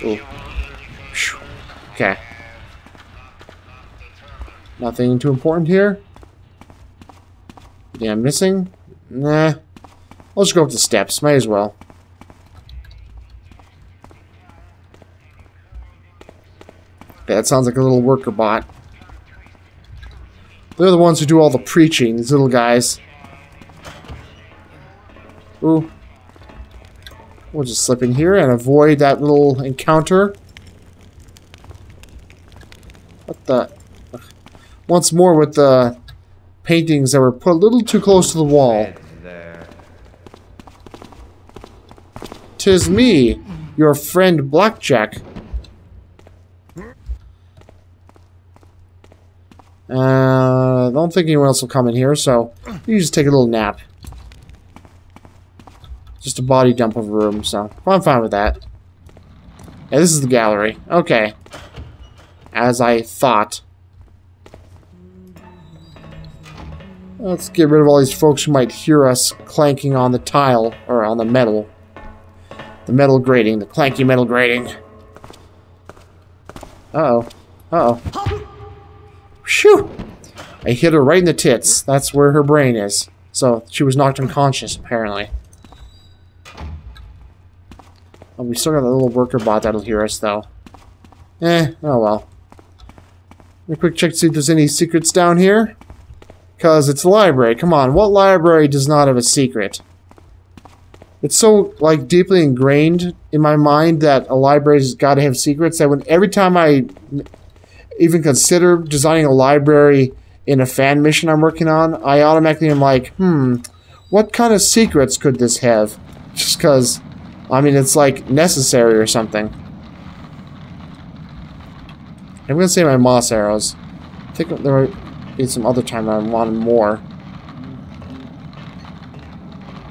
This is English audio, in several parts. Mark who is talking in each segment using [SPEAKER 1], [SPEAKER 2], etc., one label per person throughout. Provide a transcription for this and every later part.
[SPEAKER 1] Ooh. Okay. Nothing too important here. Yeah, I'm missing? Nah. I'll just go up the steps. Might as well. That sounds like a little worker bot. They're the ones who do all the preaching, these little guys. Ooh. We'll just slip in here and avoid that little encounter. What the... Once more with the paintings that were put a little too close to the wall. 'Tis me, your friend Blackjack. Don't think anyone else will come in here, so you just take a little nap. Just a body dump of a room, so I'm fine with that. Yeah, this is the gallery. Okay. As I thought. Let's get rid of all these folks who might hear us clanking on the tile, or on the metal. The metal grating, the clanky metal grating. Uh-oh. Uh-oh. Phew! I hit her right in the tits. That's where her brain is. So, she was knocked unconscious, apparently. Oh, we still got a little worker bot that'll hear us, though. Oh well. Let me quick check to see if there's any secrets down here. Because it's a library. Come on, what library does not have a secret? It's so, like, deeply ingrained in my mind that a library's got to have secrets that when every time I even consider designing a library in a fan mission I'm working on, I automatically am like, what kind of secrets could this have? Just because, I mean, it's like necessary or something. I'm gonna say my moss arrows. I think there might be some other time I wanted more.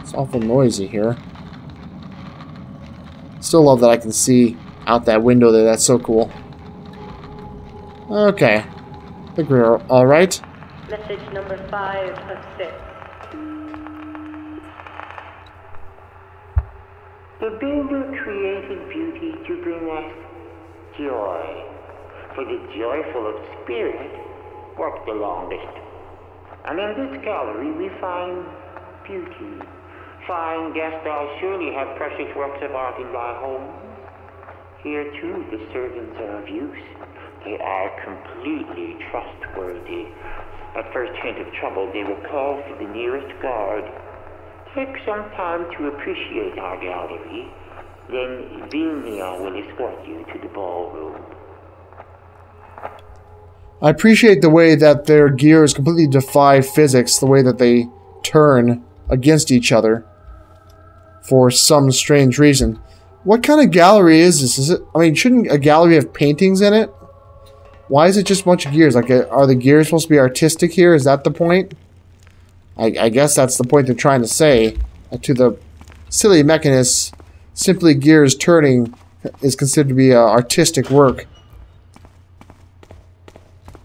[SPEAKER 1] It's awful noisy here. Still love that I can see out that window there. That's so cool. Okay. I think we're alright.
[SPEAKER 2] Message number 5 of 6.
[SPEAKER 3] The builder created beauty to bring us joy. For the joyful of spirit work the longest. And in this gallery we find beauty. Fine guest, thou surely have precious works of art in thy home. Here too the servants are of use. They are completely trustworthy. At first hint of trouble, they will call for the nearest guard. Take some time to appreciate our gallery, then Vilnia will escort you to the ballroom.
[SPEAKER 1] I appreciate the way that their gears completely defy physics, the way that they turn against each other for some strange reason. What kind of gallery is this? Is it? I mean, shouldn't a gallery have paintings in it? Why is it just a bunch of gears? Like, are the gears supposed to be artistic here? Is that the point? I guess that's the point they're trying to say. To the silly mechanists, simply gears turning is considered to be artistic work.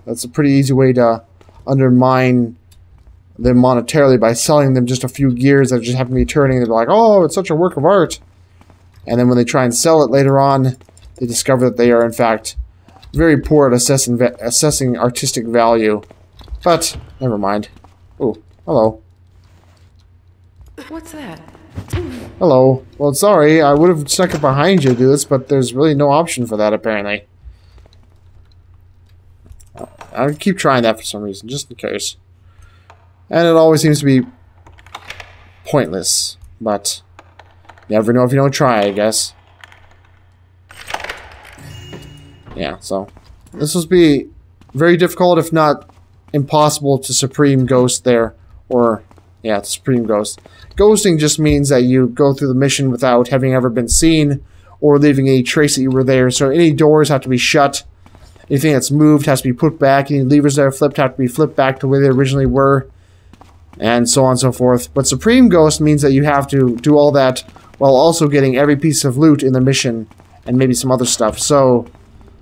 [SPEAKER 1] That's a pretty easy way to undermine them monetarily by selling them just a few gears that just happen to be turning. They're like, oh, it's such a work of art. And then when they try and sell it later on, they discover that they are, in fact, very poor at assessing artistic value. But, never mind. Ooh, hello.
[SPEAKER 4] What's that?
[SPEAKER 1] Hello. Well, sorry, I would have snuck up behind you to do this, but there's really no option for that, apparently. I'll keep trying that for some reason, just in case. And it always seems to be pointless, but you never know if you don't try, I guess. Yeah, so this will be very difficult, if not impossible, to Supreme Ghost there. Or, yeah, Supreme Ghost. Ghosting just means that you go through the mission without having ever been seen or leaving any trace that you were there. So any doors have to be shut. Anything that's moved has to be put back. Any levers that are flipped have to be flipped back to where they originally were. And so on and so forth. But Supreme Ghost means that you have to do all that while also getting every piece of loot in the mission. And maybe some other stuff. So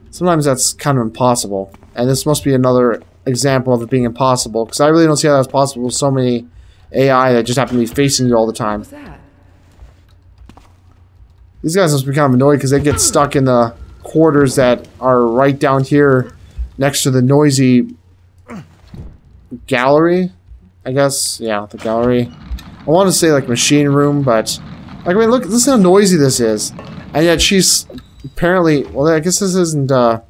[SPEAKER 1] sometimes that's kind of impossible. And this must be another example of it being impossible. Because I really don't see how that's possible with so many AI that just happen to be facing you all the time.
[SPEAKER 4] What's that?
[SPEAKER 1] These guys must be kind of annoyed because they get stuck in the quarters that are right down here next to the noisy gallery. I guess, yeah, the gallery. I want to say like machine room, but like, I mean, look, this is how noisy this is, and yet she's apparently. Well, I guess this isn't a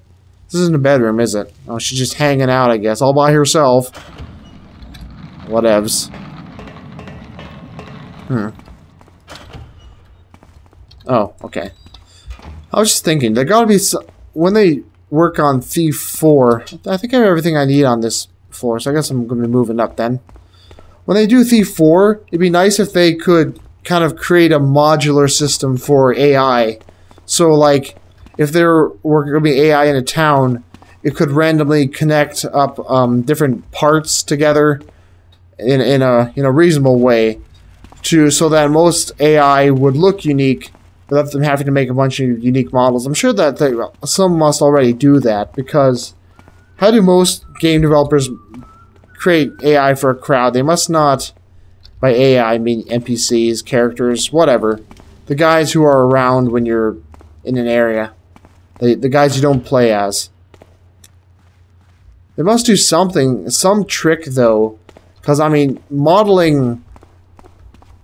[SPEAKER 1] bedroom, is it? Oh, she's just hanging out, I guess, all by herself. Whatevs. Oh, okay. I was just thinking, there gotta be when they work on Thief 4. I think I have everything I need on this floor, so I guess I'm gonna be moving up then. When they do Thief 4, it'd be nice if they could kind of create a modular system for AI. So, like, if there were going to be AI in a town, it could randomly connect up different parts together in a reasonable way, so that most AI would look unique without them having to make a bunch of unique models. I'm sure that some must already do that, because how do most game developers create AI for a crowd? They must not, by AI I mean NPCs, characters, whatever. The guys who are around when you're in an area. The guys you don't play as. They must do something, some trick though, because I mean, modeling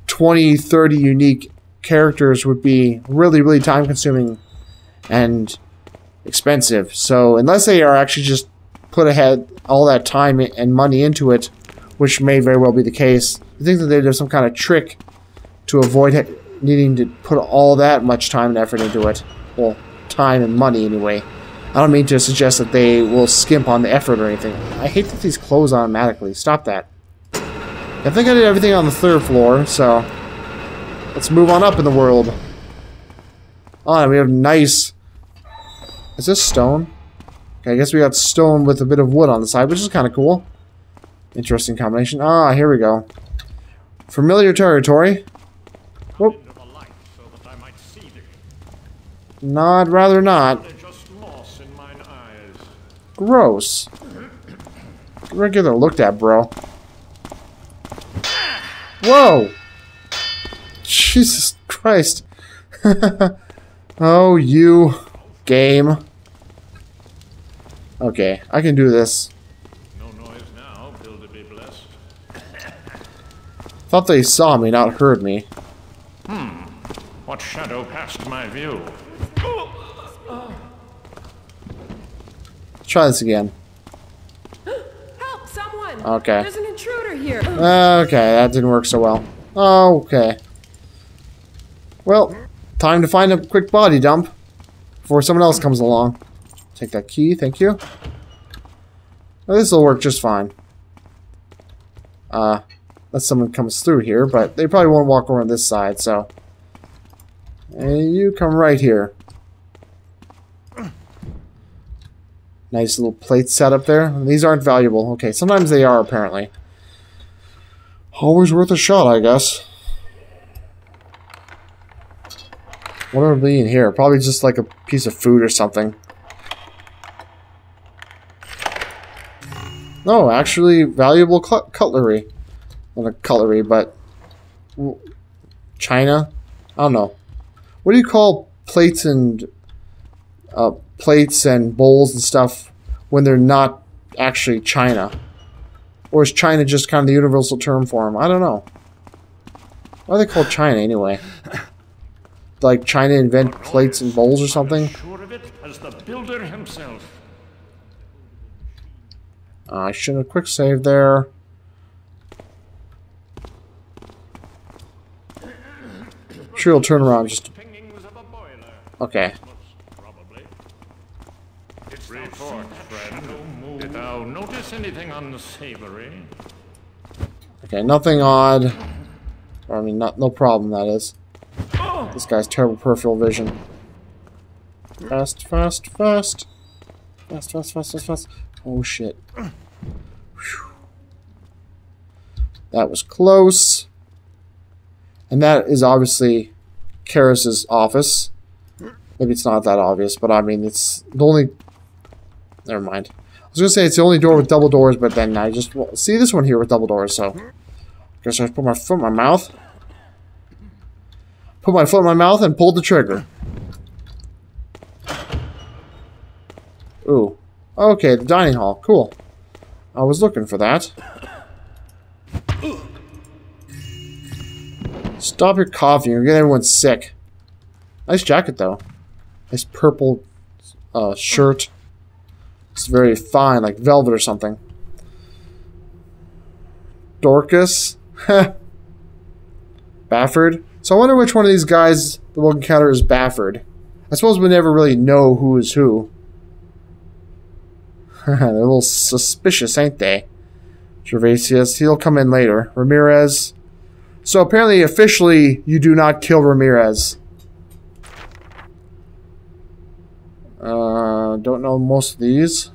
[SPEAKER 1] 20, 30 unique characters would be really, really time consuming and expensive. So unless they are actually just put ahead all that time and money into it, which may very well be the case, I think that they'd have some kind of trick to avoid needing to put all that much time and effort into it. Well, time and money anyway. I don't mean to suggest that they will skimp on the effort or anything. I hate that these close automatically. Stop that. I think I did everything on the 3rd floor, so let's move on up in the world. Oh, and we have nice... Is this stone? Okay, I guess we got stone with a bit of wood on the side, which is kind of cool. Interesting combination. Ah, here we go. Familiar territory. Whoop. Not, rather not. Gross. Regular looked at, bro. Whoa! Jesus Christ. Oh, you game. Okay, I can do this.
[SPEAKER 4] No noise now, builder be blessed.
[SPEAKER 1] Thought they saw me, not heard me.
[SPEAKER 4] What shadow passed my view?
[SPEAKER 1] Try this again.
[SPEAKER 5] Help, someone!
[SPEAKER 1] Okay.
[SPEAKER 5] There's an intruder here.
[SPEAKER 1] Okay, that didn't work so well. Okay. Well, time to find a quick body dump before someone else comes along. Take that key, thank you. Well, this will work just fine. Unless someone comes through here, but they probably won't walk around this side, so... And you come right here. Nice little plate set up there. These aren't valuable. Okay, sometimes they are, apparently. Always worth a shot, I guess. What would be in here? Probably just like a piece of food or something. No, actually, valuable cutlery. Not a cutlery, but... China? I don't know. What do you call plates and bowls and stuff when they're not actually China? Or is China just kind of the universal term for them? I don't know. Why are they called China anyway? Like China invent plates and bowls or something?
[SPEAKER 4] Sure of it as the builder himself.
[SPEAKER 1] I should have quick save there. Sure, he'll turn around just. Okay.
[SPEAKER 4] Report, friend. Did thou notice anything unsavory?
[SPEAKER 1] Okay, nothing odd. I mean, no problem, that is. This guy's terrible peripheral vision. Fast, fast, fast. Fast, fast, fast, fast, fast. Oh, shit. Whew. That was close. And that is obviously Karis's office. Maybe it's not that obvious, but I mean, it's the only... Never mind. I was going to say it's the only door with double doors, but then I just see this one here with double doors, so... Guess I put my foot in my mouth. put my foot in my mouth and pulled the trigger. Ooh. Okay, the dining hall. Cool. I was looking for that. Stop your coughing. You're getting everyone sick. Nice jacket, though. Nice purple shirt. It's very fine, like velvet or something. Dorcas. Bafford. So I wonder which one of these guys that we'll encounter is Bafford. I suppose we never really know who is who. They're a little suspicious, ain't they? Gervasius, he'll come in later. Ramirez. So apparently, officially, you do not kill Ramirez. Don't know most of these.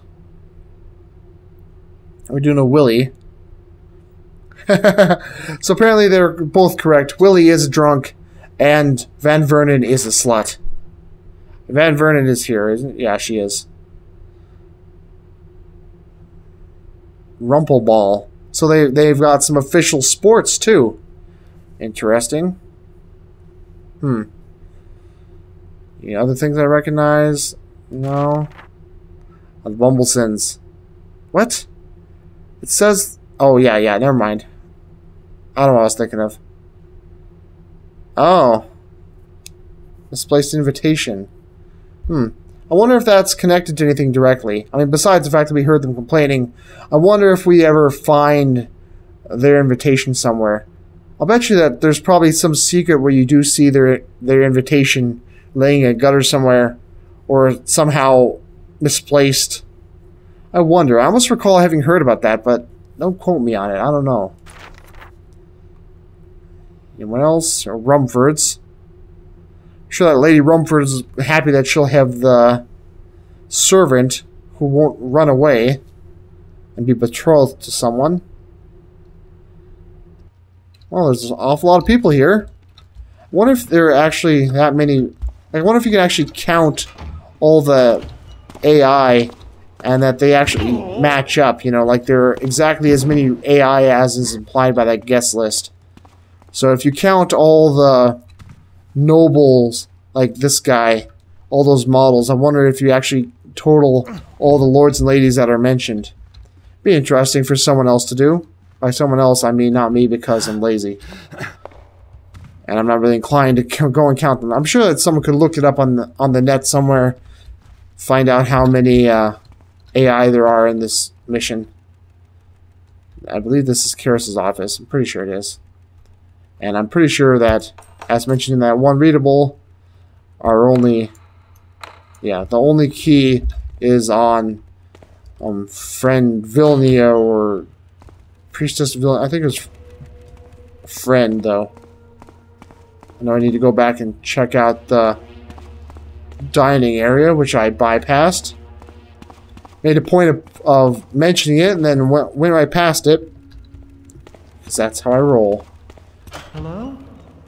[SPEAKER 1] We do know Willie. So apparently they're both correct. Willie is a drunk, and Van Vernon is a slut. Van Vernon is here, isn't it? Yeah, she is. Rumpleball. So they've got some official sports too. Interesting. Any other things I recognize? No. The Bumblesons. What? It says... Oh, yeah, never mind. I don't know what I was thinking of. Oh. Misplaced invitation. I wonder if that's connected to anything directly. I mean, besides the fact that we heard them complaining, I wonder if we ever find their invitation somewhere. I'll bet you that there's probably some secret where you do see their invitation laying in a gutter somewhere, or somehow misplaced. I wonder. I almost recall having heard about that, but don't quote me on it. I don't know. Anyone else? Or Rumford's. I'm sure that Lady Rumford is happy that she'll have the servant who won't run away and be betrothed to someone. Well, there's an awful lot of people here. I wonder if there are actually that many... I wonder if you can actually count all the AI and that they actually match up, you know, like there are exactly as many AI as is implied by that guest list. So if you count all the nobles, like this guy, all those models, I wonder if you actually total all the lords and ladies that are mentioned. Be interesting for someone else to do. By someone else, I mean not me, because I'm lazy. And I'm not really inclined to go and count them. I'm sure that someone could look it up on the net somewhere, find out how many AI there are in this mission. I believe this is Karis's office. I'm pretty sure it is. And I'm pretty sure that, as mentioned in that one readable, our only... Yeah, the only key is on Friend Vilnia or Priestess Vilnia. I think it was Friend, though. I know I need to go back and check out the dining area, which I bypassed. Made a point of mentioning it and then went right past it. Because that's how I roll.
[SPEAKER 6] Hello?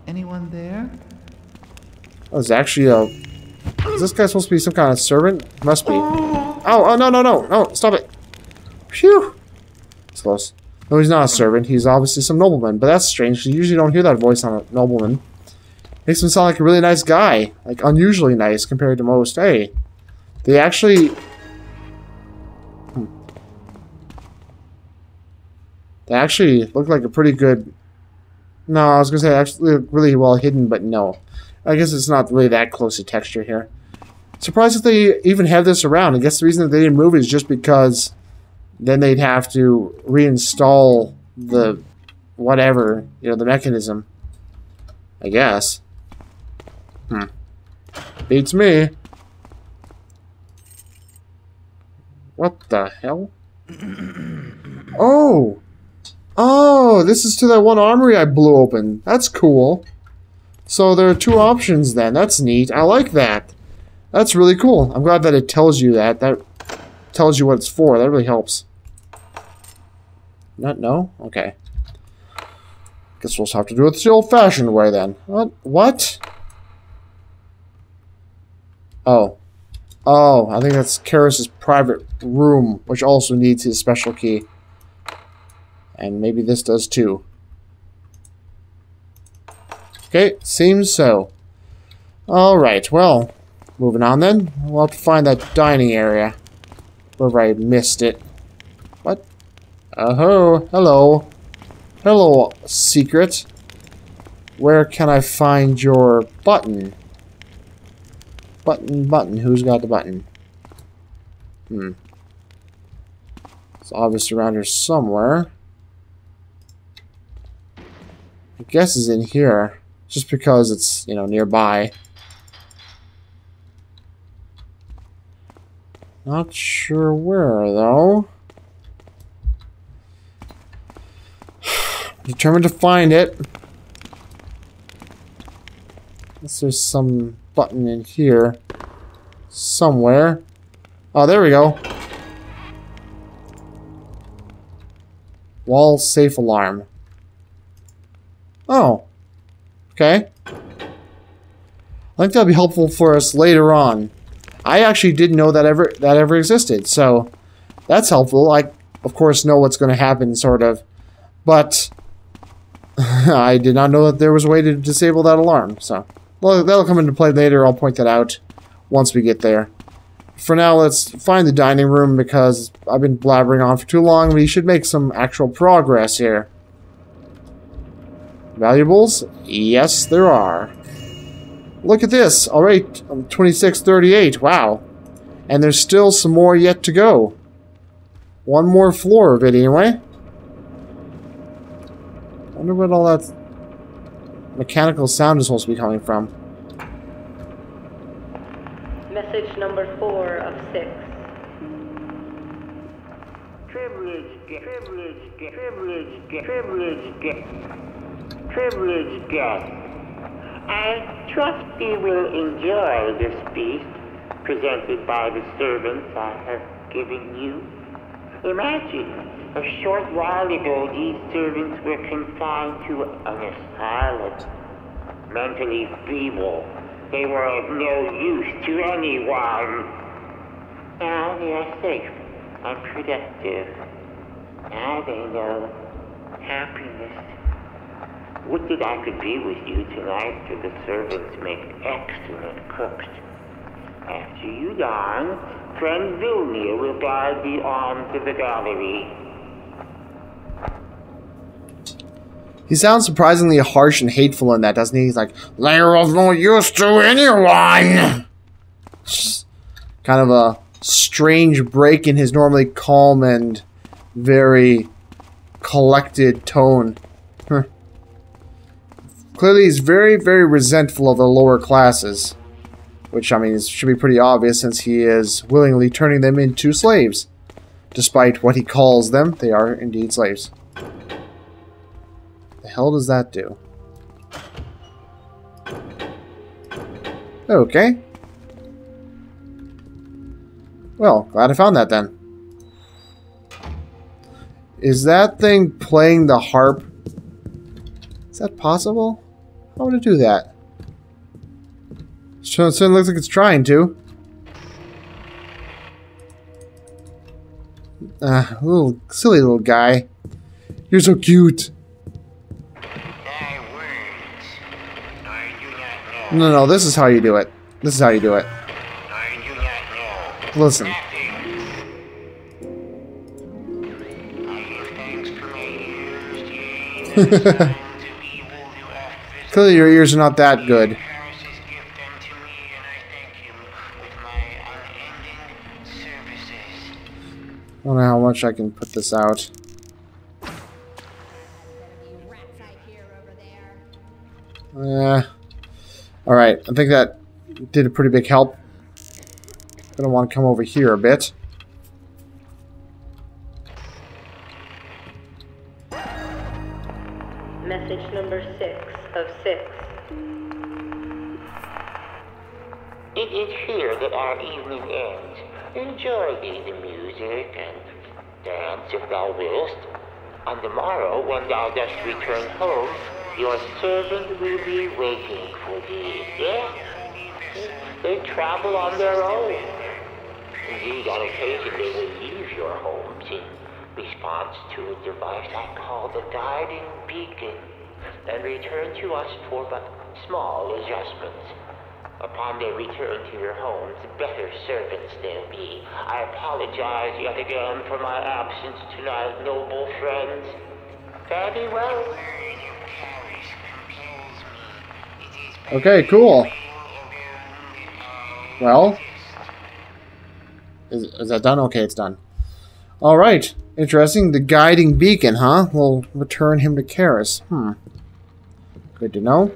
[SPEAKER 6] Anyone there?
[SPEAKER 1] Oh, it's actually a... Is this guy supposed to be some kind of servant? Must be. Oh, no, stop it. Phew. It's close. No, he's not a servant. He's obviously some nobleman. But that's strange. You usually don't hear that voice on a nobleman. Makes him sound like a really nice guy. Like, unusually nice compared to most. Hey. They actually... They actually look like a pretty good... No, I was going to say actually really well hidden, but no. I guess it's not really that close to texture here. Surprised if they even have this around. I guess the reason that they didn't move it is just because then they'd have to reinstall the whatever, you know, the mechanism. I guess. Beats me. What the hell? Oh! Oh, this is to that one armory I blew open. That's cool. So there are two options then. That's neat. I like that. That's really cool. I'm glad that it tells you that. That tells you what it's for. That really helps. Not no? Okay. Guess we'll just have to do it the old-fashioned way then. What? Oh. Oh, I think that's Karis's private room, which also needs his special key. And maybe this does too. Okay, seems so. Alright, well, moving on then. We'll have to find that dining area. Wherever I missed it. What? Oh, hello. Hello, secret. Where can I find your button? Button. Who's got the button? It's obvious around here somewhere. I guess it's in here. Just because it's, you know, nearby. Not sure where, though. Determined to find it. Guess there's some button in here. Somewhere. Oh, there we go. Wall safe alarm. Oh. Okay. I think that'll be helpful for us later on. I actually didn't know that ever existed, so that's helpful. I, of course, know what's going to happen, sort of, but I did not know that there was a way to disable that alarm. So, well, that'll come into play later. I'll point that out once we get there. For now, let's find the dining room because I've been blabbering on for too long. We should make some actual progress here. Valuables? Yes, there are. Look at this. Alright, 2638. Wow. And there's still some more yet to go. One more floor of it, anyway. I wonder what all that mechanical sound is supposed to be coming from.
[SPEAKER 2] Message number 4 of 6.
[SPEAKER 3] Privileged guest. I trust you will enjoy this feast presented by the servants I have given you. Imagine, a short while ago these servants were confined to an asylum. Mentally feeble, they were of no use to anyone. Now they are safe and productive. Now they know happiness. Would that I could be with you tonight, for the servants make excellent cooks. After you dine, friend Vilnia will guide thee on to the gallery.
[SPEAKER 1] He sounds surprisingly harsh and hateful in that, doesn't he? He's like, "They're of no use to anyone!" Just kind of a strange break in his normally calm and very collected tone. Clearly, he's very, very resentful of the lower classes. Which, I mean, should be pretty obvious since he is willingly turning them into slaves. Despite what he calls them, they are indeed slaves. The hell does that do? Okay. Well, glad I found that then. Is that thing playing the harp? Is that possible? How would it do that? It certainly looks like it's trying to. Little silly little guy. You're so cute. No, this is how you do it. This is how you do it. Listen. Clearly your ears are not that good. I don't know how much I can put this out. Alright, I think that did a pretty big help. Gonna want to come over here a bit.
[SPEAKER 2] Message number 6 of 6.
[SPEAKER 3] It is here that our evening ends. Enjoy thee the music and dance if thou willst. On the morrow, when thou dost return home, your servant will be waiting for thee. Yes, they travel on their own. Indeed, on occasion they will leave your homes in response to a device I call the guiding beacon, and return to us for but small adjustments. Upon their return to your homes, better servants they'll be. I apologize yet again for my absence tonight, noble friends. Fare thee well.
[SPEAKER 1] Okay, cool. Well, is that done? Okay, it's done. All right, interesting. The guiding beacon, huh? We'll return him to Karis. Good to know.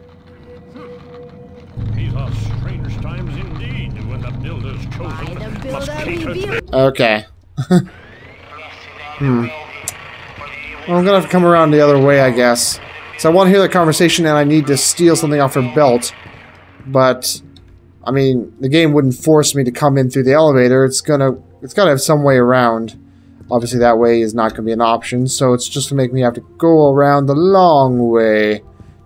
[SPEAKER 4] These are strange times indeed, when the builders chosen must cater to...
[SPEAKER 1] Okay. Well, I'm gonna have to come around the other way, I guess. So I want to hear the conversation, and I need to steal something off her belt. But I mean, the game wouldn't force me to come in through the elevator. It's gotta have some way around. Obviously, that way is not gonna be an option. So it's just gonna make me have to go around the long way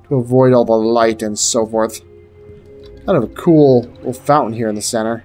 [SPEAKER 1] to avoid all the light and so forth. Kind of a cool little fountain here in the center.